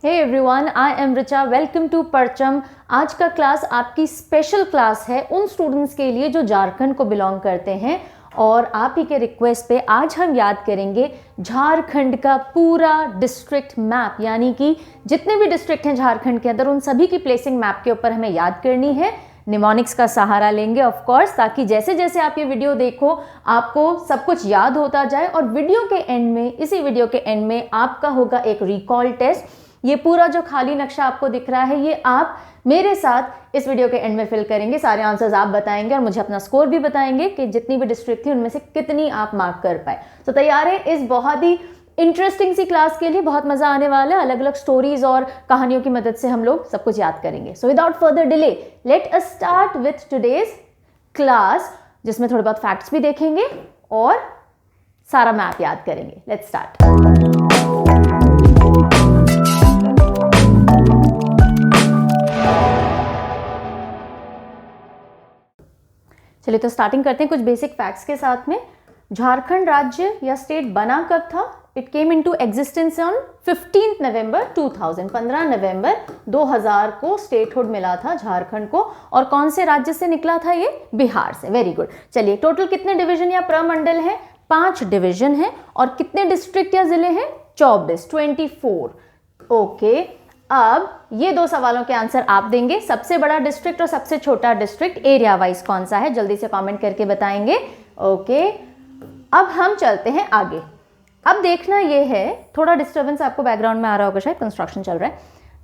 Hey everyone, I am Richa. Welcome to Parcham. आज का class आपकी स्पेशल क्लास है उन स्टूडेंट्स के लिए जो झारखंड को बिलोंग करते हैं, और आप ही के रिक्वेस्ट पे आज हम याद करेंगे झारखंड का पूरा डिस्ट्रिक्ट मैप, यानी कि जितने भी डिस्ट्रिक्ट हैं झारखंड के अंदर उन सभी की प्लेसिंग मैप के ऊपर हमें याद करनी है। निमोनिक्स का सहारा लेंगे ऑफ कोर्स, ताकि जैसे जैसे आप ये वीडियो देखो आपको सब कुछ याद होता जाए। और वीडियो के एंड में, इसी वीडियो के एंड में आपका होगा एक रिकॉल टेस्ट। ये पूरा जो खाली नक्शा आपको दिख रहा है ये आप मेरे साथ इस वीडियो के एंड में फिल करेंगे। सारे आंसर्स आप बताएंगे और मुझे अपना स्कोर भी बताएंगे कि जितनी भी डिस्ट्रिक्ट थी उनमें से कितनी आप मार्क कर पाए। तो तैयार है इस बहुत ही इंटरेस्टिंग सी क्लास के लिए? बहुत मजा आने वाला है। अलग अलग स्टोरीज और कहानियों की मदद से हम लोग सब कुछ याद करेंगे। So without further delay let us start with today's class, जिसमें थोड़े बहुत फैक्ट्स भी देखेंगे और सारा मैप याद करेंगे। Let's start. चलिए तो स्टार्टिंग करते हैं कुछ बेसिक फैक्ट्स के साथ में। झारखंड राज्य या स्टेट बना कब था? It came into existence on 15 नवंबर 2000। 15 नवंबर 2000 को स्टेटहुड मिला था झारखंड को। और कौन से राज्य से निकला था ये? बिहार से। Very good. चलिए टोटल कितने डिवीजन या प्रमंडल हैं? 5 डिवीजन हैं। और कितने डिस्ट्रिक्ट या जिले हैं? 24, 24। ओके, अब ये 2 सवालों के आंसर आप देंगे। सबसे बड़ा डिस्ट्रिक्ट और सबसे छोटा डिस्ट्रिक्ट एरिया वाइज कौन सा है? जल्दी से कमेंट करके बताएंगे। ओके, अब हम चलते हैं आगे। अब देखना ये है, थोड़ा डिस्टर्बेंस आपको बैकग्राउंड में आ रहा होगा, शायद कंस्ट्रक्शन चल रहा है,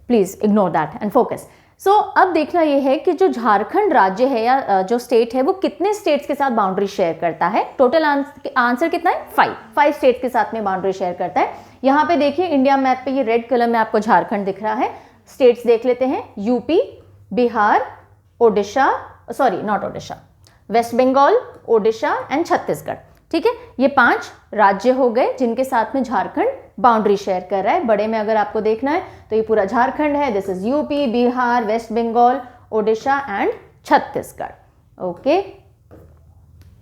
please ignore that and focus. So अब देखना ये है कि जो झारखंड राज्य है या जो स्टेट है वो कितने स्टेट्स के साथ बाउंड्री शेयर करता है। टोटल आंसर कितना है? 5 स्टेट्स के साथ में बाउंड्री शेयर करता है। यहाँ पे देखिए इंडिया मैप पे ये रेड कलर में आपको झारखंड दिख रहा है। स्टेट्स देख लेते हैं, UP, Bihar, Odisha, sorry not Odisha, west Bengal, Odisha and Chhattisgarh. ठीक है, ये 5 राज्य हो गए जिनके साथ में झारखंड बाउंड्री शेयर कर रहा है। बड़े में अगर आपको देखना है तो ये पूरा झारखंड है। This is UP, Bihar, west Bengal, Odisha and Chhattisgarh. Okay,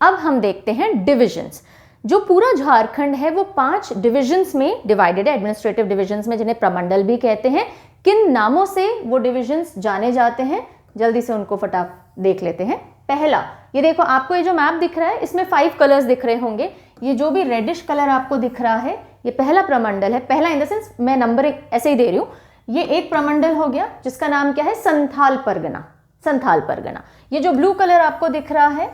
अब हम देखते हैं डिविजन्स। जो पूरा झारखंड है वो 5 डिविजन्स में डिवाइडेड है, एडमिनिस्ट्रेटिव डिविजन्स में, जिन्हें प्रमंडल भी कहते हैं। किन नामों से वो डिविजन्स जाने जाते हैं? जल्दी से उनको फटाफट देख लेते हैं। पहला, ये देखो आपको ये जो मैप दिख रहा है इसमें 5 कलर्स दिख रहे होंगे। ये जो भी रेडिश कलर आपको दिख रहा है ये पहला प्रमंडल है। पहला इन द सेंस मैं नंबर ऐसे ही दे रही हूँ। ये एक प्रमंडल हो गया जिसका नाम क्या है? संथाल परगना। संथाल परगना। ये जो ब्लू कलर आपको दिख रहा है,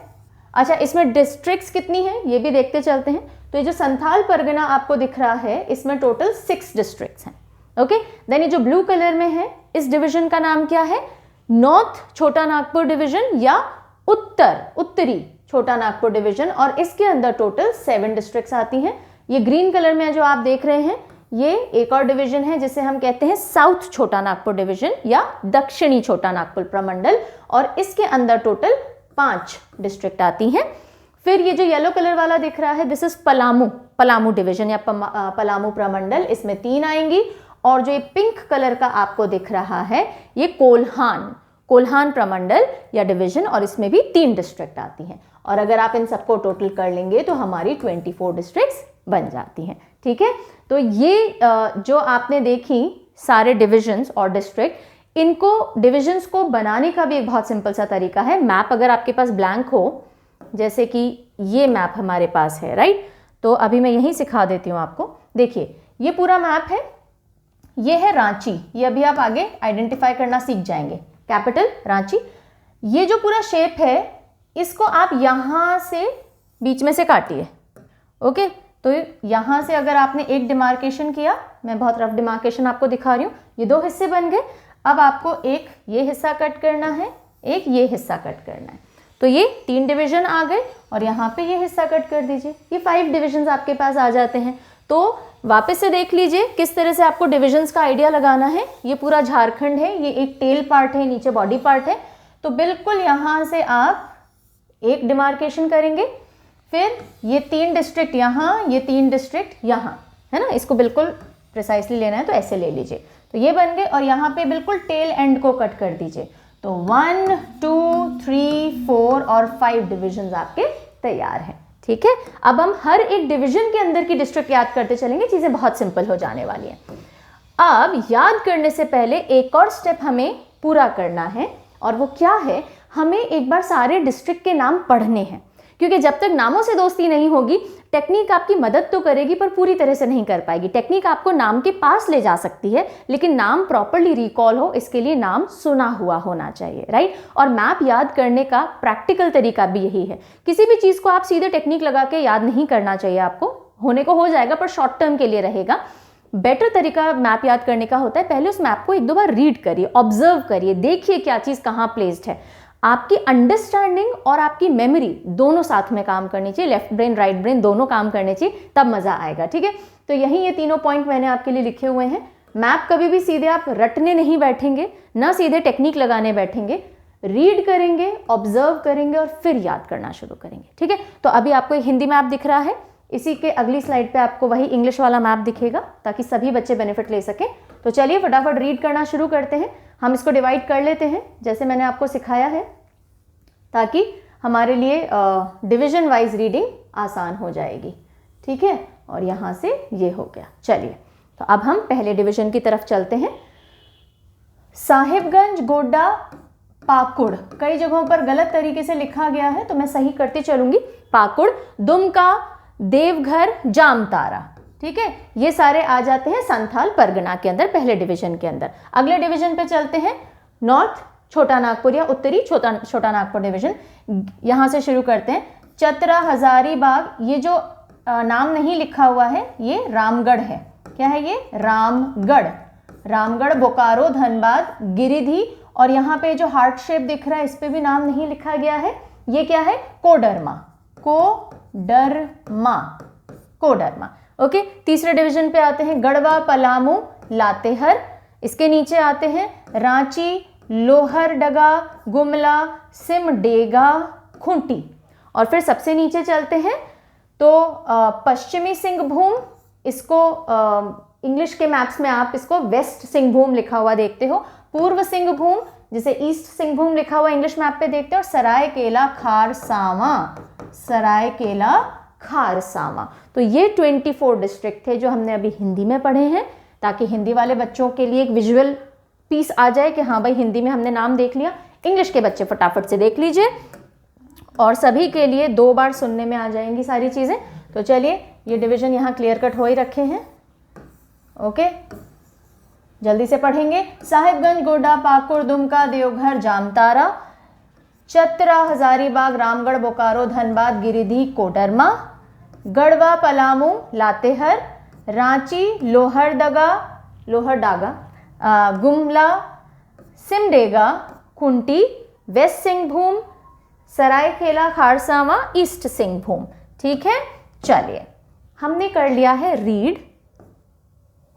अच्छा इसमें डिस्ट्रिक्ट्स कितनी है ये भी देखते चलते हैं। तो ये जो संथाल परगना आपको दिख रहा है इसमें टोटल 6 डिस्ट्रिक्ट्स हैं। ओके, देन ये जो ब्लू कलर में है इस डिवीजन का नाम क्या है? नॉर्थ छोटा नागपुर डिवीजन या उत्तरी छोटा नागपुर डिवीजन, और इसके अंदर टोटल 7 डिस्ट्रिक्ट्स आती हैं। ये ग्रीन कलर में जो आप देख रहे हैं ये एक और डिवीजन है जिसे हम कहते हैं साउथ छोटा नागपुर डिवीजन या दक्षिणी छोटा नागपुर प्रमंडल, और इसके अंदर टोटल 5 डिस्ट्रिक्ट आती हैं। फिर ये जो येलो कलर वाला दिख रहा है दिस इज पलामू डिवीजन या पलामू प्रमंडल, इसमें 3 आएंगी। और जो ये पिंक कलर का आपको दिख रहा है ये कोल्हान प्रमंडल या डिवीजन, और इसमें भी 3 डिस्ट्रिक्ट आती हैं। और अगर आप इन सबको टोटल कर लेंगे तो हमारी 24 डिस्ट्रिक्ट्स बन जाती हैं। ठीक है, तो ये जो आपने देखी सारे डिविजन्स और डिस्ट्रिक्ट, इनको डिविजन्स को बनाने का भी एक बहुत सिंपल सा तरीका है। मैप अगर आपके पास ब्लैंक हो, जैसे कि ये मैप हमारे पास है, राइट, तो अभी मैं यही सिखा देती हूँ आपको। देखिए ये पूरा मैप है, ये है रांची। ये अभी आप आगे आइडेंटिफाई करना सीख जाएंगे। कैपिटल रांची। ये जो पूरा शेप है इसको आप यहां से बीच में से काटिए। ओके, तो यहां से अगर आपने एक डिमार्केशन किया, मैं बहुत रफ डिमार्केशन आपको दिखा रही हूं, ये 2 हिस्से बन गए। अब आपको एक ये हिस्सा कट करना है, एक ये हिस्सा कट करना है, तो ये 3 डिवीजन आ गए। और यहाँ पे ये हिस्सा कट कर दीजिए, ये 5 डिविजन आपके पास आ जाते हैं। तो वापस से देख लीजिए किस तरह से आपको डिविजन्स का आइडिया लगाना है। ये पूरा झारखंड है, ये एक टेल पार्ट है, नीचे बॉडी पार्ट है। तो बिल्कुल यहाँ से आप एक डिमार्केशन करेंगे, फिर ये 3 डिस्ट्रिक्ट यहाँ, ये 3 डिस्ट्रिक्ट यहाँ, है ना, इसको बिल्कुल प्रिसाइसली लेना है तो ऐसे ले लीजिए। तो ये बन गए, और यहाँ पे बिल्कुल टेल एंड को कट कर दीजिए। तो 1, 2, 3, 4 और 5 डिविजन्स आपके तैयार हैं। ठीक है, अब हम हर एक डिवीजन के अंदर की डिस्ट्रिक्ट याद करते चलेंगे, चीजें बहुत सिंपल हो जाने वाली हैं। अब याद करने से पहले एक और स्टेप हमें पूरा करना है, और वो क्या है, हमें एक बार सारे डिस्ट्रिक्ट के नाम पढ़ने हैं, क्योंकि जब तक नामों से दोस्ती नहीं होगी, टेक्निक आपकी मदद तो करेगी पर पूरी तरह से नहीं कर पाएगी। टेक्निक आपको नाम के पास ले जा सकती है, लेकिन नाम प्रॉपर्ली रिकॉल हो इसके लिए नाम सुना हुआ होना चाहिए, राइट। और मैप याद करने का प्रैक्टिकल तरीका भी यही है। किसी भी चीज़ को आप सीधे टेक्निक लगा के याद नहीं करना चाहिए, आपको होने को हो जाएगा पर शॉर्ट टर्म के लिए रहेगा। बेटर तरीका मैप याद करने का होता है, पहले उस मैप को एक दो बार रीड करिए, ऑब्जर्व करिए, देखिए क्या चीज़ कहाँ प्लेस्ड है। आपकी अंडरस्टैंडिंग और आपकी मेमोरी दोनों साथ में काम करनी चाहिए, लेफ्ट ब्रेन राइट ब्रेन दोनों काम करने चाहिए, तब मज़ा आएगा, ठीक है। तो यही ये तीनों पॉइंट मैंने आपके लिए लिखे हुए हैं। मैप कभी भी सीधे आप रटने नहीं बैठेंगे, ना सीधे टेक्निक लगाने बैठेंगे, रीड करेंगे, ऑब्जर्व करेंगे और फिर याद करना शुरू करेंगे, ठीक है। तो अभी आपको एक हिंदी मैप दिख रहा है, इसी के अगली स्लाइड पे आपको वही इंग्लिश वाला मैप दिखेगा, ताकि सभी बच्चे बेनिफिट ले सकें। तो चलिए फटाफट रीड करना शुरू करते हैं। हम इसको डिवाइड कर लेते हैं जैसे मैंने आपको सिखाया है, ताकि हमारे लिए डिवीजन वाइज रीडिंग आसान हो जाएगी, ठीक है। और यहाँ से ये हो गया। चलिए तो अब हम पहले डिवीजन की तरफ चलते हैं। साहिबगंज, गोड्डा, पाकुड़, कई जगहों पर गलत तरीके से लिखा गया है तो मैं सही करती चलूंगी। पाकुड़, दुमका, देवघर, जामतारा, ठीक है, ये सारे आ जाते हैं संथाल परगना के अंदर, पहले डिवीजन के अंदर। अगले डिवीजन पे चलते हैं, नॉर्थ छोटा नागपुर या उत्तरी छोटा नागपुर डिवीजन। यहाँ से शुरू करते हैं। चतरा, हजारीबाग, ये जो नाम नहीं लिखा हुआ है ये रामगढ़ है। क्या है ये? रामगढ़। रामगढ़, बोकारो, धनबाद, गिरिधि, और यहाँ पे जो हार्ट शेप दिख रहा है इस पे भी नाम नहीं लिखा गया है, ये क्या है? कोडरमा। कोडरमा, कोडरमा, ओके। तीसरे डिवीजन पे आते हैं, गढ़वा, पलामू, लातेहर। इसके नीचे आते हैं रांची, लोहरडगा, गुमला, सिमडेगा, खूंटी। और फिर सबसे नीचे चलते हैं तो पश्चिमी सिंहभूम, इसको इंग्लिश के मैप्स में आप इसको वेस्ट सिंहभूम लिखा हुआ देखते हो। पूर्व सिंहभूम, जिसे ईस्ट सिंहभूम लिखा हुआ इंग्लिश मैप पे देखते हो। सरायकेला, खारसावा, सरायकेला, खारसावा। तो ये 24 डिस्ट्रिक्ट थे जो हमने अभी हिंदी में पढ़े हैं, ताकि हिंदी वाले बच्चों के लिए एक विजुअल पीस आ जाए कि हाँ भाई हिंदी में हमने नाम देख लिया। इंग्लिश के बच्चे फटाफट से देख लीजिए, और सभी के लिए 2 बार सुनने में आ जाएंगी सारी चीज़ें। तो चलिए ये डिवीजन यहाँ क्लियर कट हो ही रखे हैं, ओके। जल्दी से पढ़ेंगे। साहिबगंज, गोड्डा, पाकुड़, दुमका, देवघर, जामतारा, चतरा, हजारीबाग, रामगढ़, बोकारो, धनबाद, गिरिधि, कोडरमा, गढ़वा, पलामू, लातेहर, रांची, लोहरडगा, गुमला, सिमडेगा, खूंटी, वेस्ट सिंहभूम, सरायकेला, खारसावा, ईस्ट सिंहभूम, ठीक है। चलिए हमने कर लिया है रीड,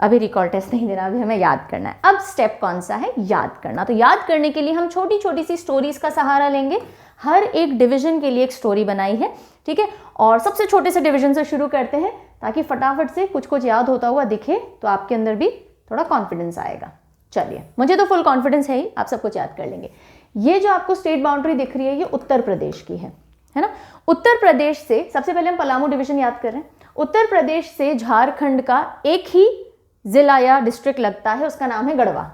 अभी रिकॉल टेस्ट नहीं देना, अभी हमें याद करना है। अब स्टेप कौन सा है? याद करना। तो याद करने के लिए हम छोटी छोटी सी स्टोरीज का सहारा लेंगे। हर एक डिवीजन के लिए एक स्टोरी बनाई है, ठीक है। और सबसे छोटे से डिवीजन से शुरू करते हैं, ताकि फटाफट से कुछ कुछ याद होता हुआ दिखे, तो आपके अंदर भी थोड़ा कॉन्फिडेंस आएगा। चलिए, मुझे तो फुल कॉन्फिडेंस है ही, आप सब कुछ याद कर लेंगे। ये जो आपको स्टेट बाउंड्री दिख रही है ये उत्तर प्रदेश की है ना। उत्तर प्रदेश से, सबसे पहले हम पलामू डिवीजन याद कर रहे हैं। उत्तर प्रदेश से झारखंड का एक ही जिला या डिस्ट्रिक्ट लगता है, उसका नाम है गढ़वा।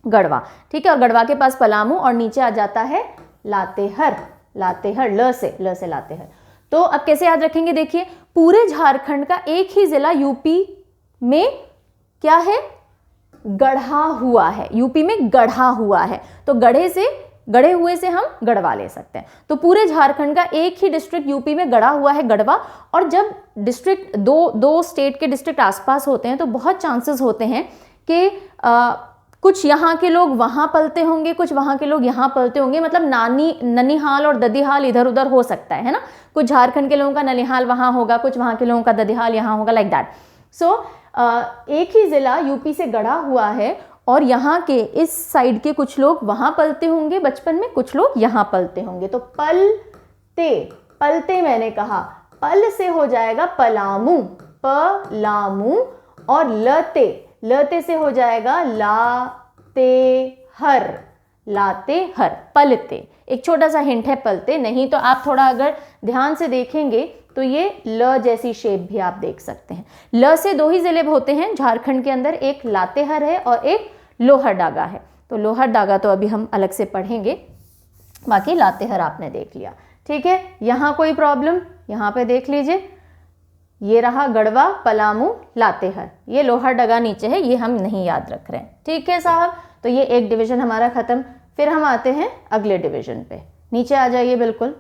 गढ़वा, ठीक है। और गढ़वा के पास पलामू, और नीचे आ जाता है लातेहर। लातेहर, ल से लातेहर। तो अब कैसे याद रखेंगे? देखिए, पूरे झारखंड का एक ही जिला यूपी में क्या है? गढ़ा हुआ है। यूपी में गढ़ा हुआ है, तो गढ़े हुए से हम गढ़वा ले सकते हैं। तो पूरे झारखंड का एक ही डिस्ट्रिक्ट यूपी में गढ़ा हुआ है, गढ़वा। और जब डिस्ट्रिक्ट दो स्टेट के डिस्ट्रिक्ट आसपास होते हैं तो बहुत चांसेस होते हैं कि कुछ यहाँ के लोग वहाँ पलते होंगे, कुछ वहाँ के लोग यहाँ पलते होंगे, मतलब ननिहाल और ददिहाल इधर उधर हो सकता है ना। कुछ झारखंड के लोगों का ननिहाल वहाँ होगा, कुछ वहाँ के लोगों का ददिहाल यहाँ होगा, लाइक दैट। सो एक ही जिला यूपी से गढ़ा हुआ है, और यहाँ के इस साइड के कुछ लोग वहाँ पलते होंगे बचपन में, कुछ लोग यहाँ पलते होंगे। तो पलते मैंने कहा, पल से हो जाएगा पलामू, पलामू। और लते से हो जाएगा लातेहर, लातेहर, पलते। एक छोटा सा हिंट है पलते, नहीं तो आप थोड़ा अगर ध्यान से देखेंगे तो ये ल जैसी शेप भी आप देख सकते हैं। ल से दो ही जिले होते हैं झारखंड के अंदर, एक लातेहर है और एक लोहरडागा है। तो लोहरडागा तो अभी हम अलग से पढ़ेंगे, बाकी लातेहर आपने देख लिया। ठीक है, यहाँ कोई प्रॉब्लम? यहाँ पे देख लीजिए, ये रहा गढ़वा, पलामू, लातेहर, ये लोहरडगा नीचे है, ये हम नहीं याद रख रहे हैं। ठीक है साहब, तो ये एक डिवीजन हमारा खत्म। फिर हम आते हैं अगले डिवीजन पे, नीचे आ जाइए बिल्कुल।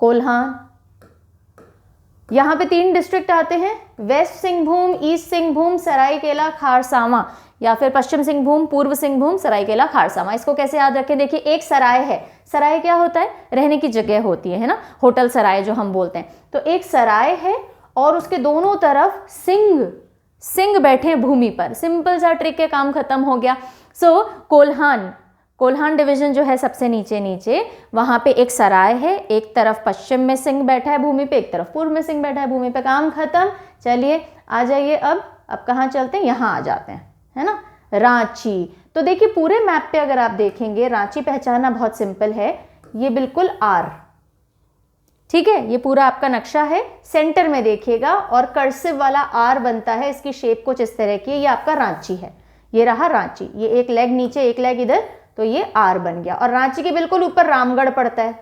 कोल्हान, यहाँ पे 3 डिस्ट्रिक्ट आते हैं, वेस्ट सिंहभूम, ईस्ट सिंहभूम, सरायकेला खारसावां, या फिर पश्चिम सिंहभूम, पूर्व सिंहभूम, सरायकेला खारसावां। इसको कैसे याद रखें? देखिए, एक सराय है, सराय क्या होता है? रहने की जगह होती है ना, होटल सराय जो हम बोलते हैं। तो एक सराय है और उसके दोनों तरफ सिंह बैठे हैं भूमि पर। सिंपल सा ट्रिक है, काम खत्म हो गया। सो कोल्हान डिवीजन जो है सबसे नीचे, वहां पे एक सराय है, एक तरफ पश्चिम में सिंह बैठा है भूमि पे, एक तरफ पूर्व में सिंह बैठा है भूमि पे, काम खत्म। चलिए आ जाइए, अब कहाँ चलते हैं? यहाँ आ जाते हैं, है ना, रांची। तो देखिए पूरे मैप पे अगर आप देखेंगे, रांची पहचानना बहुत सिंपल है, ये बिल्कुल आर, ठीक है, ये पूरा आपका नक्शा है, सेंटर में देखिएगा और कर्सिव वाला आर बनता है, इसकी शेप कुछ इस तरह की है, ये आपका रांची है, ये रहा रांची, ये एक लेग नीचे एक लेग इधर, तो ये आर बन गया। और रांची के बिल्कुल ऊपर रामगढ़ पड़ता है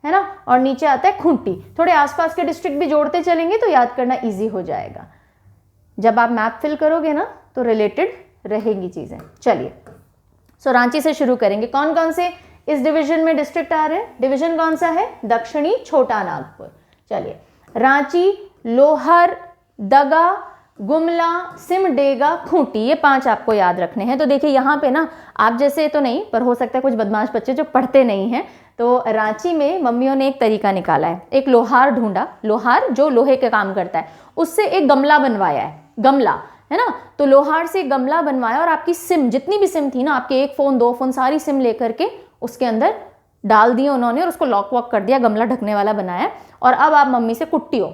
ना, और नीचे आता है खूंटी। थोड़े आसपास के डिस्ट्रिक्ट भी जोड़ते चलेंगे तो याद करना इजी हो जाएगा। जब आप मैप फिल करोगे ना तो रिलेटेड रहेंगी चीजें। चलिए, सो रांची से शुरू करेंगे। कौन कौन से इस डिवीजन में डिस्ट्रिक्ट आ रहे हैं? डिवीजन कौन सा है? दक्षिणी छोटा नागपुर। चलिए, रांची, लोहरदगा, गुमला, सिमडेगा, खूंटी, ये 5 आपको याद रखने हैं। तो देखिए यहाँ पे ना, आप जैसे तो नहीं, पर हो सकता है कुछ बदमाश बच्चे जो पढ़ते नहीं हैं, तो रांची में मम्मियों ने एक तरीका निकाला है, एक लोहार ढूंढा, लोहार जो लोहे के काम करता है, उससे एक गमला बनवाया है, गमला है ना, तो लोहार से गमला बनवाया और आपकी सिम, जितनी भी सिम थी ना, आपके 1 फ़ोन 2 फ़ोन सारी सिम लेकर के उसके अंदर डाल दिए उन्होंने और उसको लॉक वॉक कर दिया, गमला ढकने वाला बनाया। और अब आप मम्मी से कुट्टी हो,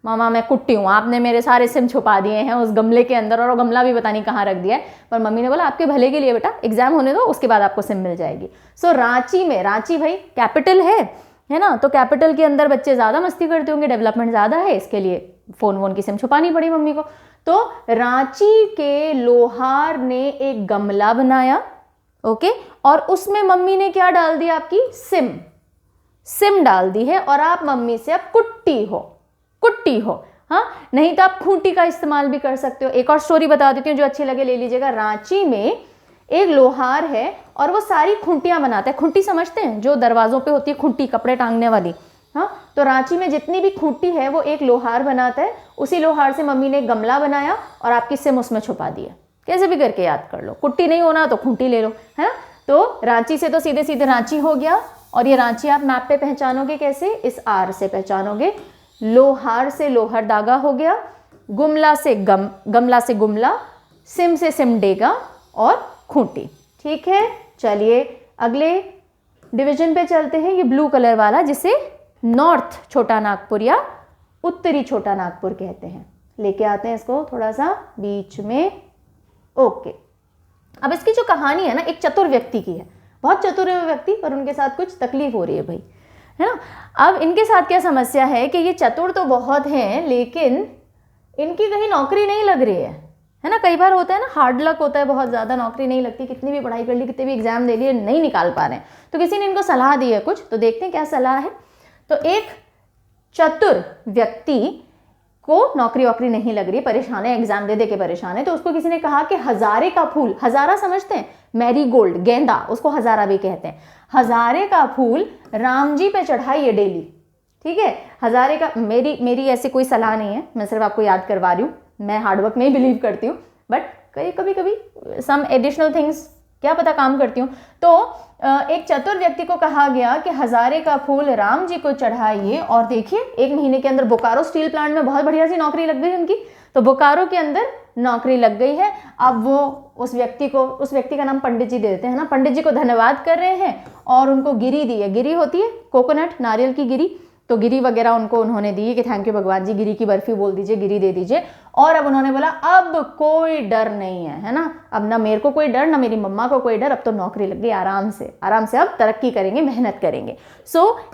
मामा मैं कुट्टी हूँ, आपने मेरे सारे सिम छुपा दिए हैं उस गमले के अंदर, और वो गमला भी पता नहीं कहाँ रख दिया है, पर मम्मी ने बोला आपके भले के लिए बेटा, एग्जाम होने दो, उसके बाद आपको सिम मिल जाएगी। सो रांची में, रांची भाई कैपिटल है ना, तो कैपिटल के अंदर बच्चे ज़्यादा मस्ती करते होंगे, डेवलपमेंट ज़्यादा है, इसके लिए फ़ोन वोन की सिम छुपानी पड़ी मम्मी को। तो रांची के लोहार ने एक गमला बनाया, ओके, और उसमें मम्मी ने क्या डाल दिया? आपकी सिम डाल दी है, और आप मम्मी से अब कुट्टी हो, हाँ, नहीं तो आप खूंटी का इस्तेमाल भी कर सकते हो। एक और स्टोरी बता देती हूँ जो अच्छी लगे ले लीजिएगा। रांची में एक लोहार है और वो सारी खूंटियां बनाता है। खूंटी समझते हैं, जो दरवाजों पे होती है खूंटी, कपड़े टांगने वाली, हाँ, तो रांची में जितनी भी खूंटी है वो एक लोहार बनाता है। उसी लोहार से मम्मी ने एक गमला बनाया और आपकी सिम उसमें छुपा दी है। कैसे भी करके याद कर लो, कुट्टी नहीं होना तो खूंटी ले लो, है ना। तो रांची से तो सीधे सीधे रांची हो गया, और ये रांची आप मैप पे पहचानोगे कैसे? इस आर से पहचानोगे। लोहार से लोहरदागा हो गया, गमला से गुमला, सिम से सिमडेगा और खूंटी। ठीक है, चलिए अगले डिवीजन पे चलते हैं। ये ब्लू कलर वाला, जिसे नॉर्थ छोटा नागपुर या उत्तरी छोटा नागपुर कहते हैं। लेके आते हैं इसको थोड़ा सा बीच में, ओके। अब इसकी जो कहानी है ना, एक चतुर व्यक्ति की है, बहुत चतुर है व्यक्ति, और उनके साथ कुछ तकलीफ हो रही है भाई, है ना। अब इनके साथ क्या समस्या है कि ये चतुर तो बहुत हैं, लेकिन इनकी कहीं नौकरी नहीं लग रही है ना। कई बार होता है ना, हार्ड लक होता है, बहुत ज़्यादा नौकरी नहीं लगती, कितनी भी पढ़ाई कर ली, कितने भी एग्जाम दे लिए, नहीं निकाल पा रहे हैं। तो किसी ने इनको सलाह दी है कुछ, तो देखते हैं क्या सलाह है। तो एक चतुर व्यक्ति को नौकरी वोकरी नहीं लग रही, परेशान है, एग्जाम दे के परेशान है, तो उसको किसी ने कहा कि हजारे का फूल, हजारा समझते हैं, मैरीगोल्ड, गेंदा, उसको हजारा भी कहते हैं, हजारे का फूल राम जी पे चढ़ाइए डेली। ठीक है, हजारे का, मेरी ऐसी कोई सलाह नहीं है, मैं सिर्फ आपको याद करवा रही हूँ। मैं हार्डवर्क में ही बिलीव करती हूँ, बट कभी सम एडिशनल थिंग्स क्या पता काम करती हूँ। तो एक चतुर व्यक्ति को कहा गया कि हजारे का फूल राम जी को चढ़ाइए, और देखिए 1 महीने के अंदर बोकारो स्टील प्लांट में बहुत बढ़िया सी नौकरी लग गई उनकी। तो बोकारो के अंदर नौकरी लग गई है। अब वो उस व्यक्ति का नाम पंडित जी दे देते हैं ना, पंडित जी को धन्यवाद कर रहे हैं और उनको गिरी दी है। गिरी होती है कोकोनट, नारियल की गिरी, तो गिरी वगैरह उन्होंने दी है कि थैंक यू भगवान जी, गिरी की बर्फी बोल दीजिए, गिरी दे दीजिए। और अब उन्होंने बोला अब कोई डर नहीं है ना, अब ना मेरे को कोई डर, ना मेरी मम्मा को कोई डर, अब तो नौकरी लग गई, आराम से अब तरक्की करेंगे, मेहनत करेंगे।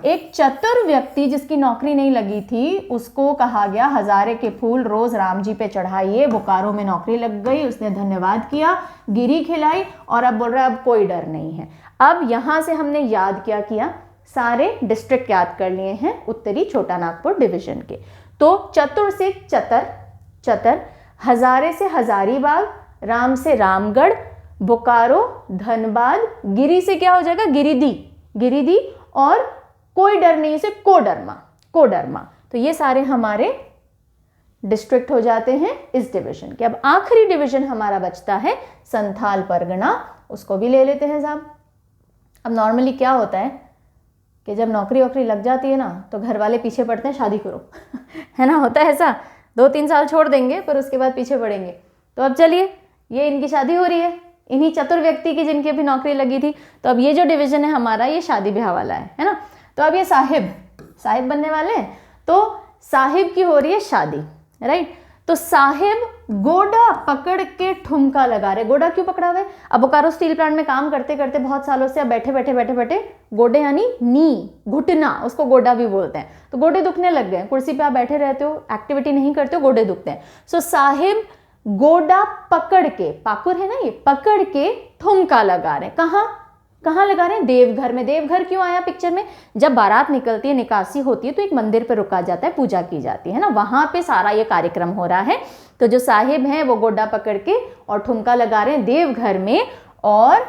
एक चतुर व्यक्ति जिसकी नौकरी नहीं लगी थी उसको कहा गया हजारे के फूल रोज राम जी पे चढ़ाइए। बोकारो में नौकरी लग गई, उसने धन्यवाद किया, गिरी खिलाई और अब बोल रहा है अब कोई डर नहीं है। अब यहां से हमने याद क्या किया, सारे डिस्ट्रिक्ट याद कर लिए हैं उत्तरी छोटा नागपुर डिवीजन के। तो चतुर से चतर, हजारे से हजारीबाग, राम से रामगढ़, बोकारो, धनबाद, गिरी से क्या हो जाएगा गिरिदी और कोई डर नहीं से कोडरमा। तो ये सारे हमारे डिस्ट्रिक्ट हो जाते हैं इस डिवीजन के। अब आखिरी डिवीजन हमारा बचता है संथाल परगना, उसको भी ले लेते हैं साहब। अब नॉर्मली क्या होता है कि जब नौकरी वोकरी लग जाती है ना तो घर वाले पीछे पड़ते हैं शादी करो है ना, होता है ऐसा, 2-3 साल छोड़ देंगे पर उसके बाद पीछे पड़ेंगे। तो अब चलिए ये इनकी शादी हो रही है, इन्हीं चतुर व्यक्ति की जिनकी अभी नौकरी लगी थी। तो अब ये जो डिवीजन है हमारा ये शादी ब्याह वाला है ना। तो अब ये साहिब बनने वाले हैं, तो साहिब की हो रही है शादी, राइट। तो साहिब गोडा पकड़ के ठुमका लगा रहे। गोडा क्यों पकड़ा हुआ है, अब बोकारो स्टील प्लांट में काम करते करते बहुत सालों से अब बैठे गोडे यानी नी घुटना, उसको गोडा भी बोलते हैं, तो गोडे दुखने लग गए। कुर्सी पे आप बैठे रहते हो, एक्टिविटी नहीं करते हो, गोडे दुखते हैं। सो साहिब गोडा पकड़ के, पाकुर है ना ये, पकड़ के ठुमका लगा रहे। कहाँ लगा रहे हैं, देवघर में। देवघर क्यों आया पिक्चर में, जब बारात निकलती है, निकासी होती है तो एक मंदिर पर रुका जाता है, पूजा की जाती है ना, वहां पे सारा ये कार्यक्रम हो रहा है। तो जो साहिब हैं वो गोडा पकड़ के और ठुमका लगा रहे हैं देवघर में, और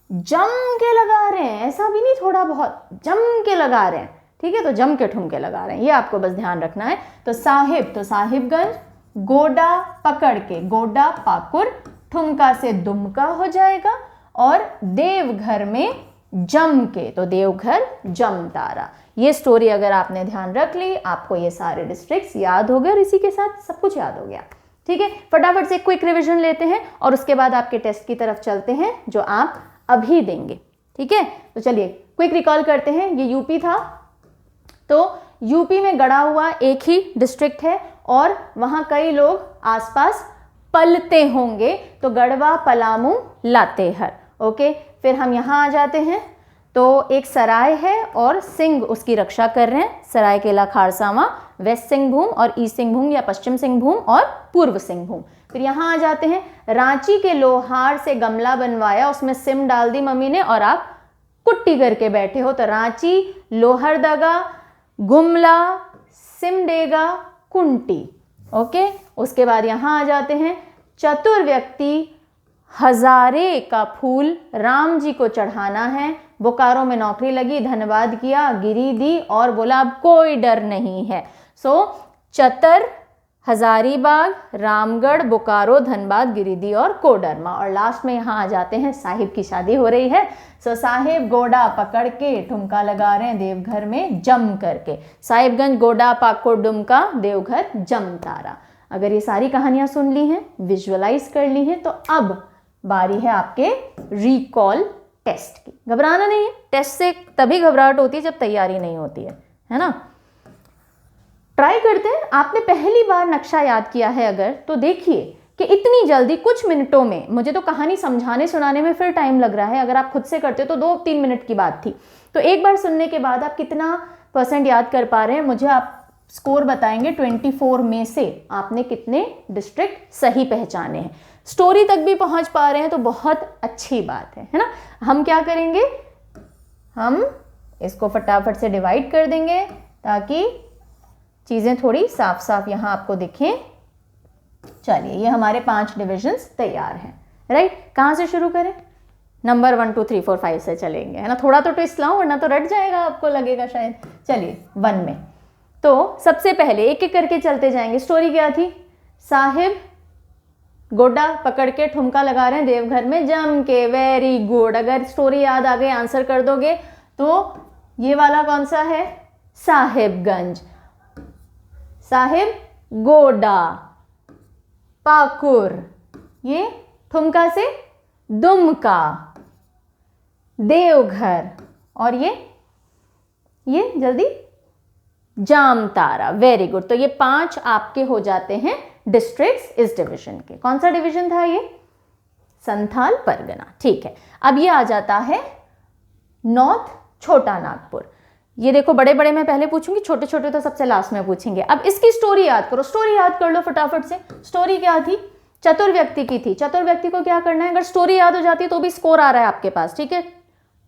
जम के लगा रहे हैं, ऐसा भी नहीं थोड़ा बहुत, जम के लगा रहे हैं, ठीक है। तो जम के ठुमके लगा रहे हैं, ये आपको बस ध्यान रखना है। तो साहिबगंज गोडा पकड़ के, गोडा पाकुर, ठुमका से दुमका हो जाएगा, और देवघर में जम के, तो देवघर जमतारा। ये स्टोरी अगर आपने ध्यान रख ली, आपको ये सारे डिस्ट्रिक्ट्स याद हो गए और इसी के साथ सब कुछ याद हो गया, ठीक है। फटाफट से क्विक रिवीजन लेते हैं और उसके बाद आपके टेस्ट की तरफ चलते हैं जो आप अभी देंगे, ठीक है। तो चलिए क्विक रिकॉल करते हैं। ये यूपी था, तो यूपी में गड़ा हुआ एक ही डिस्ट्रिक्ट है और वहां कई लोग आसपास पलते होंगे, तो गढ़वा, पलामू, लातेहर, ओके। फिर हम यहाँ आ जाते हैं, तो एक सराय है और सिंह उसकी रक्षा कर रहे हैं, सरायकेला खारसावां, वेस्ट सिंहभूम और ईस्ट सिंहभूम या पश्चिम सिंहभूम और पूर्व सिंहभूम। फिर यहाँ आ जाते हैं, रांची के लोहार से गमला बनवाया, उसमें सिम डाल दी मम्मी ने और आप कुट्टी करके बैठे हो, तो रांची, लोहरदगा, गुमला, सिमडेगा, कुंटी, ओके। उसके बाद यहाँ आ जाते हैं, चतुर व्यक्ति, हजारे का फूल राम जी को चढ़ाना है, बोकारो में नौकरी लगी, धन्यवाद किया, गिरी दी और बोला अब कोई डर नहीं है। चतर, हजारीबाग, रामगढ़, बोकारो, धनबाद, गिरिदी और कोडरमा। और लास्ट में यहाँ आ जाते हैं, साहिब की शादी हो रही है, साहिब गोडा पकड़ के ठुमका लगा रहे हैं देवघर में जम करके। साहिबगंज गोडा पाकुर डुमका, देवघर जमतारा। अगर ये सारी कहानियां सुन ली हैं, विजुअलाइज कर ली हैं, तो अब बारी है आपके रिकॉल टेस्ट की। घबराना नहीं है, टेस्ट से तभी घबराहट होती है जब तैयारी नहीं होती है ना। ट्राई करते हैं। आपने पहली बार नक्शा याद किया है अगर, तो देखिए कि इतनी जल्दी कुछ मिनटों में, मुझे तो कहानी समझाने सुनाने में फिर टाइम लग रहा है, अगर आप खुद से करते हो तो 2-3 मिनट की बात थी। तो एक बार सुनने के बाद आप कितना % याद कर पा रहे हैं, मुझे आप स्कोर बताएंगे। 24 में से आपने कितने डिस्ट्रिक्ट सही पहचाने हैं। स्टोरी तक भी पहुंच पा रहे हैं तो बहुत अच्छी बात है ना। हम क्या करेंगे, हम इसको फटाफट से डिवाइड कर देंगे ताकि चीज़ें थोड़ी साफ साफ यहाँ आपको दिखें। चलिए, ये हमारे 5 डिविजन्स तैयार हैं, राइट। कहाँ से शुरू करें, नंबर 1 2 3 4 5 से चलेंगे, है ना। थोड़ा तो ट्विस्ट लाऊं वरना तो रट जाएगा, आपको लगेगा शायद। चलिए 1 में, तो सबसे पहले एक एक करके चलते जाएंगे। स्टोरी क्या थी, साहिब गोडा पकड़ के ठुमका लगा रहे हैं देवघर में जम के। वेरी गुड, अगर स्टोरी याद आ गई, आंसर कर दोगे। तो ये वाला कौन सा है, साहिबगंज। साहिब गोडा पाकुर, ये ठुमका से दुमका, देवघर, और ये जल्दी जामतारा। Very good. तो ये 5 आपके हो जाते हैं डिस्ट्रिक्ट्स इस डिवीजन के। कौन सा डिवीजन था ये? संथाल परगना। ठीक है, अब ये आ जाता है नॉर्थ छोटा नागपुर। ये देखो बड़े बड़े मैं पहले पूछूंगी, छोटे छोटे तो सबसे लास्ट में पूछेंगे। अब इसकी स्टोरी याद करो, स्टोरी याद कर लो फटाफट से। स्टोरी क्या थी? चतुर्व्यक्ति की थी। चतुर्व्यक्ति को क्या करना है? अगर स्टोरी याद हो जाती है तो भी स्कोर आ रहा है आपके पास, ठीक है।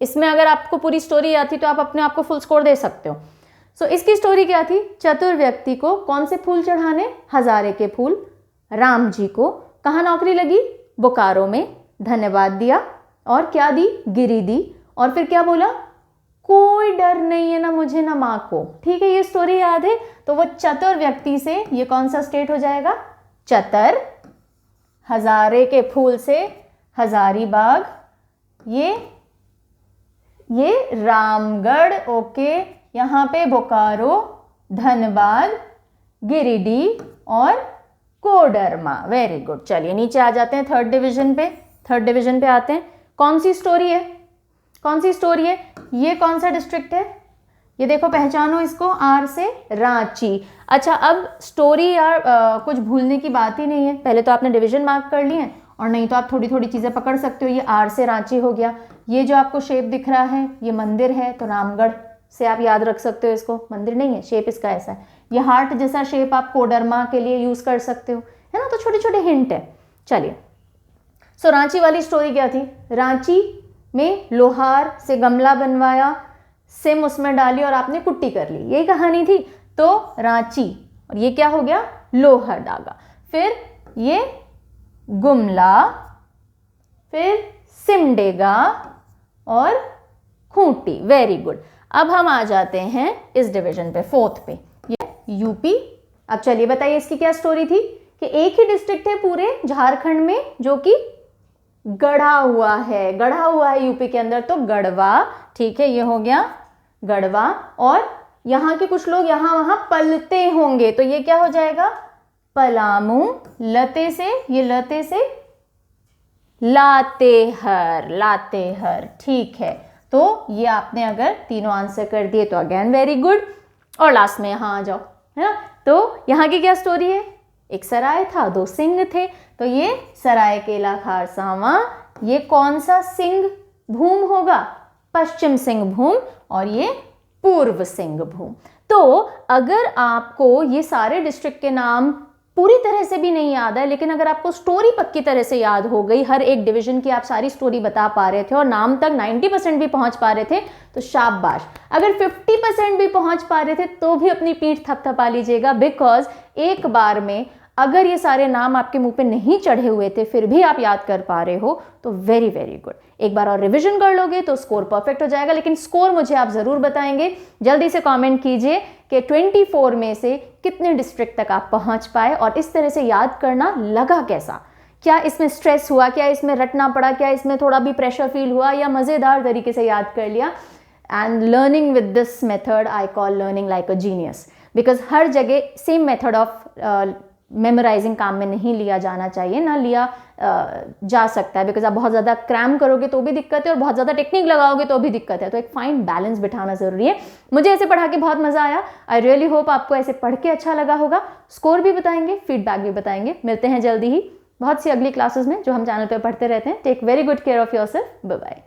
इसमें अगर आपको पूरी स्टोरी याद थी तो आप अपने आप को फुल स्कोर दे सकते हो। सो इसकी स्टोरी क्या थी? चतुर्व्यक्ति को कौन से फूल चढ़ाने? हजारे के फूल। राम जी को कहाँ नौकरी लगी? बोकारो में। धन्यवाद दिया और क्या दी? गिरी दी। और फिर क्या बोला? कोई डर नहीं है ना मुझे ना माँ को। ठीक है, ये स्टोरी याद है। तो वो चतुर्व्यक्ति से ये कौन सा स्टेट हो जाएगा? चतर। हजारे के फूल से हजारीबाग। ये रामगढ़। ओके, यहाँ पे बोकारो, धनबाद, गिरिडीह और कोडरमा। Very good. चलिए नीचे आ जाते हैं थर्ड डिवीजन पे। थर्ड डिवीजन पे आते हैं। कौन सी स्टोरी है? कौन सी स्टोरी है? ये कौन सा डिस्ट्रिक्ट है? ये देखो, पहचानो इसको, आर से रांची। अच्छा, अब स्टोरी यार कुछ भूलने की बात ही नहीं है। पहले तो आपने डिवीजन मार्क कर लिए और नहीं तो आप थोड़ी थोड़ी चीज़ें पकड़ सकते हो। ये आर से रांची हो गया। ये जो आपको शेप दिख रहा है ये मंदिर है, तो रामगढ़ से आप याद रख सकते हो इसको। मंदिर नहीं है, शेप इसका ऐसा है। ये हार्ट जैसा शेप आप कोडरमा के लिए यूज कर सकते हो, है ना। तो छोटे छोटे हिंट है। चलिए, सो रांची वाली स्टोरी क्या थी? रांची में लोहार से गमला बनवाया, सिम उसमें डाली और आपने कुट्टी कर ली, यही कहानी थी। तो रांची, और ये क्या हो गया? लोहर डागा। फिर ये गुमला, फिर सिमडेगा और खूंटी। Very good. अब हम आ जाते हैं इस डिवीजन पे, फोर्थ पे, ये यूपी। अब चलिए बताइए इसकी क्या स्टोरी थी कि एक ही डिस्ट्रिक्ट है पूरे झारखंड में जो कि गढ़ा हुआ है। गढ़ा हुआ है यूपी के अंदर, तो गढ़वा। ठीक है, ये हो गया गढ़वा। और यहाँ के कुछ लोग यहाँ वहां पलते होंगे, तो ये क्या हो जाएगा? पलामू। लते से, ये लते से लातेहर। लातेहर। ठीक है, तो ये आपने अगर तीनों आंसर कर दिए तो अगेन वेरी गुड। और लास्ट में यहाँ आ जाओ, है ना। तो यहाँ की क्या स्टोरी है? एक सराय था, दो सिंह थे। तो ये सरायकेला खारसावां, ये कौन सा सिंह भूम होगा? पश्चिम सिंह भूम। और ये पूर्व सिंह भूम। तो अगर आपको ये सारे डिस्ट्रिक्ट के नाम पूरी तरह से भी नहीं याद है, लेकिन अगर आपको स्टोरी पक्की तरह से याद हो गई, हर एक डिवीजन की आप सारी स्टोरी बता पा रहे थे और नाम तक 90% भी पहुंच पा रहे थे, तो शाबाश। अगर 50% भी पहुंच पा रहे थे तो भी अपनी पीठ थपथपा लीजिएगा, बिकॉज एक बार में अगर ये सारे नाम आपके मुंह पे नहीं चढ़े हुए थे फिर भी आप याद कर पा रहे हो, तो वेरी वेरी गुड। एक बार और रिवीजन कर लोगे तो स्कोर परफेक्ट हो जाएगा। लेकिन स्कोर मुझे आप जरूर बताएंगे, जल्दी से कमेंट कीजिए कि 24 में से कितने डिस्ट्रिक्ट तक आप पहुंच पाए और इस तरह से याद करना लगा कैसा। क्या इसमें स्ट्रेस हुआ, क्या इसमें रटना पड़ा, क्या इसमें थोड़ा भी प्रेशर फील हुआ, या मजेदार तरीके से याद कर लिया। And learning with this method I call learning like a genius, because हर जगह सेम मेथड ऑफ मेमोराइजिंग काम में नहीं लिया जाना चाहिए, ना लिया जा सकता है, बिकॉज आप बहुत ज़्यादा क्रैम करोगे तो भी दिक्कत है और बहुत ज़्यादा टेक्निक लगाओगे तो भी दिक्कत है। तो एक फाइन बैलेंस बिठाना ज़रूरी है। मुझे ऐसे पढ़ा के बहुत मज़ा आया। आई रियली होप आपको ऐसे पढ़ के अच्छा लगा होगा। स्कोर भी बताएंगे, फीडबैक भी बताएंगे। मिलते हैं जल्दी ही बहुत सी अगली क्लासेस में जो हम चैनल पर पढ़ते रहते हैं। Take very good care of yourself. Bye bye.